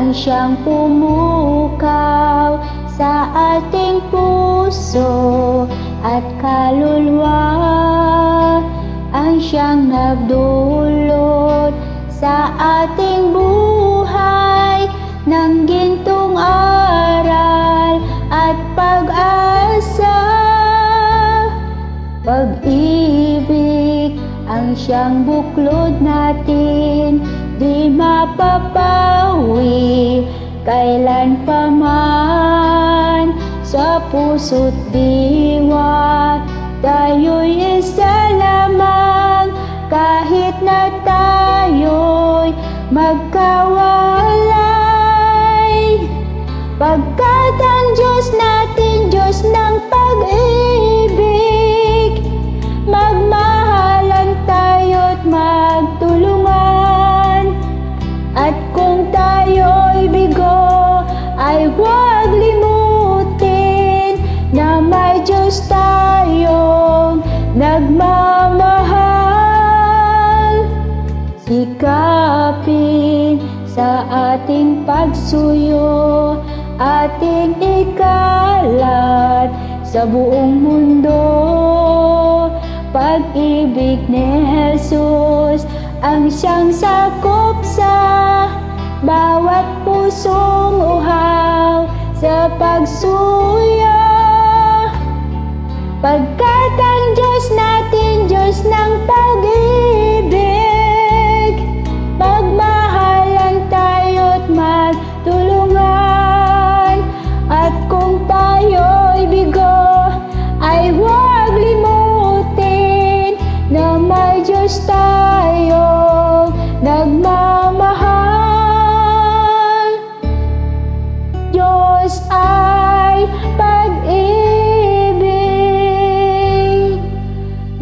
ang siyang pumukaw sa ating puso at kaluluwa, ang siyang nagdulot sa ating buhay ng gintong aral at pag-asa. Pag-ibig ang siyang buklod natin, di mapapawi kailan pa man. Sa puso't diwa tayo'y isa lamang, kahit na tayo'y magkawalay. Pagkat ang Diyos natin, Diyos ng pag-ibig, magmahalan tayo't magtulungan. At kung tayo'y bigo, ay huwag limutin na may Diyos tayong nagmamahal. Sikapin sa ating pagsuyo, ating ikalat sa buong mundo. Pag-ibig ni Jesus ang siyang sakop sa bawat pusong uhaw sa pagsuyo. Pagkat ang Diyos natin, Diyos ng pag-ibig, magmahalan tayo't magtulungan. At kung tayo'y bigo, ay huwag limutin na may Diyos tayong nagmamahal. Diyos ay pag-ibig,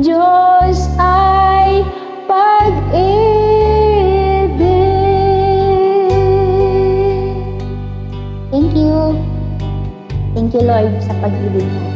Diyos ay pag-ibig. Thank you. Thank you, Lord, sa pag-ibig mo.